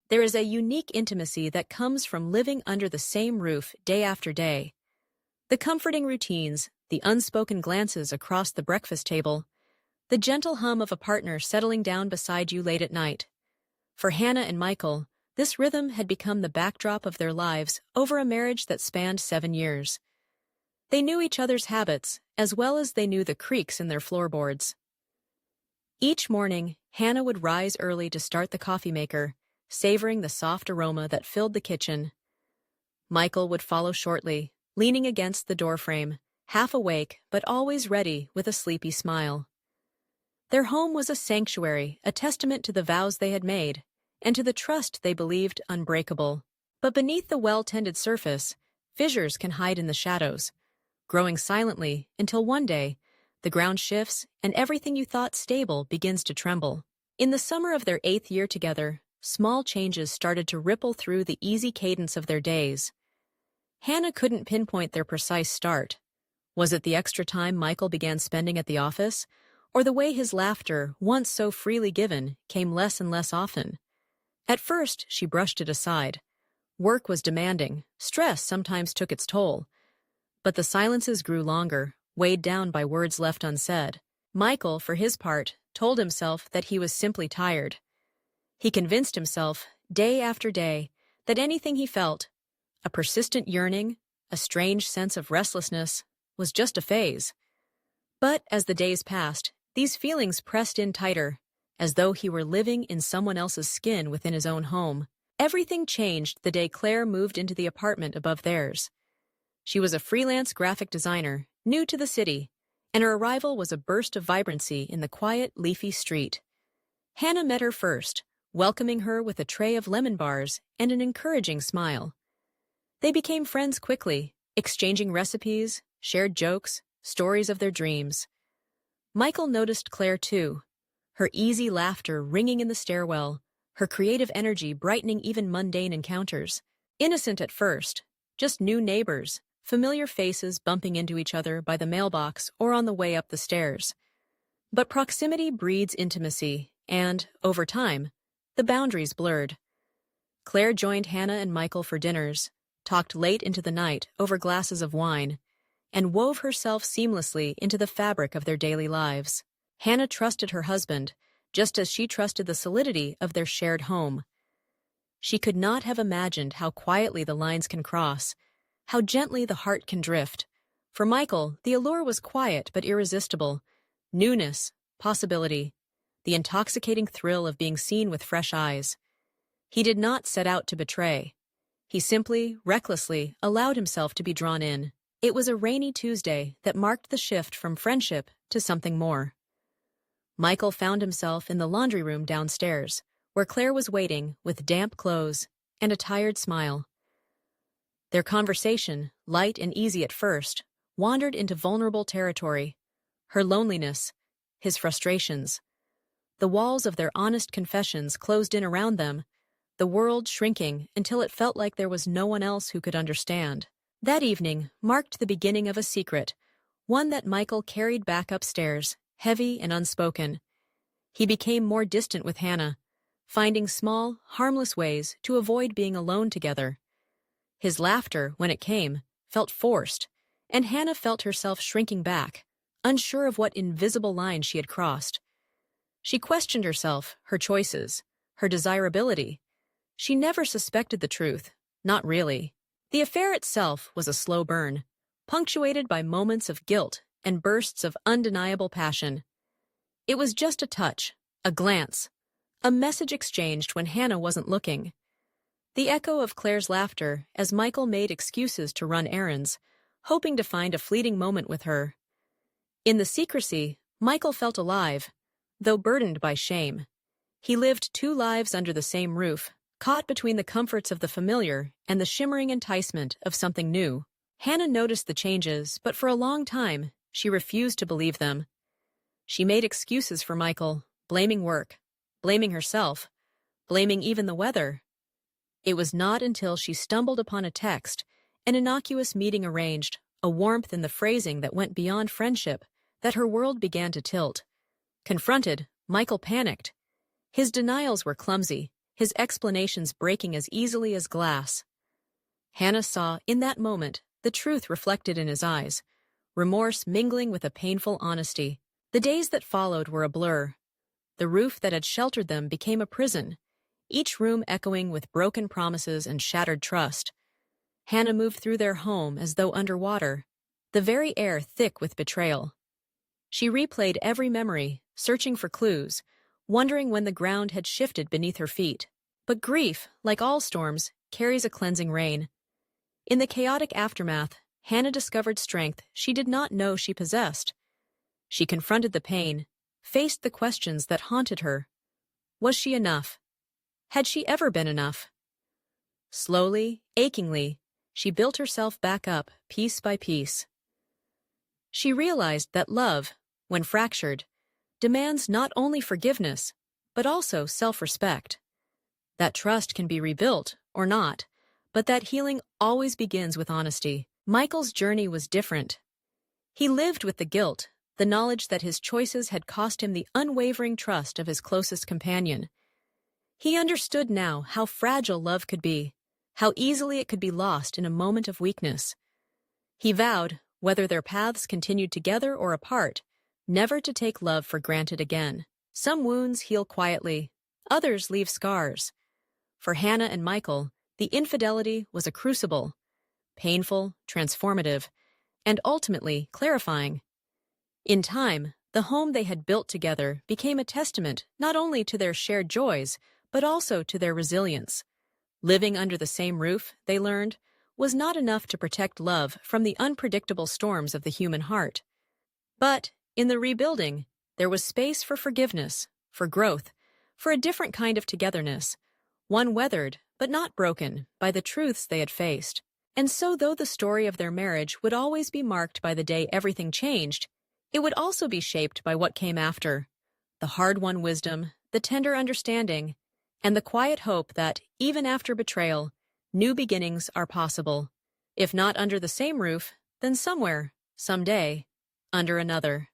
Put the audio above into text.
There is a unique intimacy that comes from living under the same roof day after day. The comforting routines, the unspoken glances across the breakfast table, the gentle hum of a partner settling down beside you late at night. For Hannah and Michael, this rhythm had become the backdrop of their lives over a marriage that spanned 7 years. They knew each other's habits, as well as they knew the creaks in their floorboards. Each morning, Hannah would rise early to start the coffee maker, savoring the soft aroma that filled the kitchen. Michael would follow shortly, leaning against the doorframe, half awake but always ready with a sleepy smile. Their home was a sanctuary, a testament to the vows they had made, and to the trust they believed unbreakable. But beneath the well-tended surface, fissures can hide in the shadows, growing silently until one day, the ground shifts and everything you thought stable begins to tremble. In the summer of their 8th year together, small changes started to ripple through the easy cadence of their days. Hannah couldn't pinpoint their precise start. Was it the extra time Michael began spending at the office, or the way his laughter, once so freely given, came less and less often? At first, she brushed it aside. Work was demanding, stress sometimes took its toll. But the silences grew longer, weighed down by words left unsaid. Michael, for his part, told himself that he was simply tired. He convinced himself, day after day, that anything he felt, a persistent yearning, a strange sense of restlessness, was just a phase. But as the days passed, these feelings pressed in tighter, as though he were living in someone else's skin within his own home. Everything changed the day Claire moved into the apartment above theirs. She was a freelance graphic designer, new to the city, and her arrival was a burst of vibrancy in the quiet, leafy street. Hannah met her first, welcoming her with a tray of lemon bars and an encouraging smile. They became friends quickly, exchanging recipes, shared jokes, stories of their dreams. Michael noticed Claire too, her easy laughter ringing in the stairwell, her creative energy brightening even mundane encounters. Innocent at first, just new neighbors, familiar faces bumping into each other by the mailbox or on the way up the stairs. But proximity breeds intimacy, and, over time, the boundaries blurred. Claire joined Hannah and Michael for dinners, talked late into the night over glasses of wine, and wove herself seamlessly into the fabric of their daily lives. Hannah trusted her husband, just as she trusted the solidity of their shared home. She could not have imagined how quietly the lines can cross, how gently the heart can drift. For Michael, the allure was quiet but irresistible. Newness, possibility, the intoxicating thrill of being seen with fresh eyes. He did not set out to betray. He simply, recklessly, allowed himself to be drawn in. It was a rainy Tuesday that marked the shift from friendship to something more. Michael found himself in the laundry room downstairs, where Claire was waiting with damp clothes and a tired smile. Their conversation, light and easy at first, wandered into vulnerable territory. Her loneliness, his frustrations. The walls of their honest confessions closed in around them, the world shrinking until it felt like there was no one else who could understand. That evening marked the beginning of a secret, one that Michael carried back upstairs, heavy and unspoken. He became more distant with Hannah, finding small, harmless ways to avoid being alone together. His laughter, when it came, felt forced, and Hannah felt herself shrinking back, unsure of what invisible line she had crossed. She questioned herself, her choices, her desirability. She never suspected the truth, not really. The affair itself was a slow burn, punctuated by moments of guilt and bursts of undeniable passion. It was just a touch, a glance, a message exchanged when Hannah wasn't looking. The echo of Claire's laughter as Michael made excuses to run errands, hoping to find a fleeting moment with her. In the secrecy, Michael felt alive, though burdened by shame. He lived 2 lives under the same roof, caught between the comforts of the familiar and the shimmering enticement of something new. Hannah noticed the changes, but for a long time, she refused to believe them. She made excuses for Michael, blaming work, blaming herself, blaming even the weather. It was not until she stumbled upon a text, an innocuous meeting arranged, a warmth in the phrasing that went beyond friendship, that her world began to tilt. Confronted, Michael panicked. His denials were clumsy, his explanations breaking as easily as glass. Hannah saw, in that moment, the truth reflected in his eyes, remorse mingling with a painful honesty. The days that followed were a blur. The roof that had sheltered them became a prison, each room echoing with broken promises and shattered trust. Hannah moved through their home as though underwater, the very air thick with betrayal. She replayed every memory, searching for clues, wondering when the ground had shifted beneath her feet. But grief, like all storms, carries a cleansing rain. In the chaotic aftermath, Hannah discovered strength she did not know she possessed. She confronted the pain, faced the questions that haunted her. Was she enough? Had she ever been enough? Slowly, achingly, she built herself back up, piece by piece. She realized that love, when fractured, demands not only forgiveness, but also self-respect. That trust can be rebuilt, or not, but that healing always begins with honesty. Michael's journey was different. He lived with the guilt, the knowledge that his choices had cost him the unwavering trust of his closest companion. He understood now how fragile love could be, how easily it could be lost in a moment of weakness. He vowed, whether their paths continued together or apart, never to take love for granted again. Some wounds heal quietly, others leave scars. For Hannah and Michael, the infidelity was a crucible, painful, transformative, and ultimately clarifying. In time, the home they had built together became a testament not only to their shared joys, but also to their resilience. Living under the same roof, they learned, was not enough to protect love from the unpredictable storms of the human heart. But, in the rebuilding, there was space for forgiveness, for growth, for a different kind of togetherness, one weathered, but not broken, by the truths they had faced. And so though the story of their marriage would always be marked by the day everything changed, it would also be shaped by what came after, the hard-won wisdom, the tender understanding, and the quiet hope that, even after betrayal, new beginnings are possible. If not under the same roof, then somewhere, someday, under another.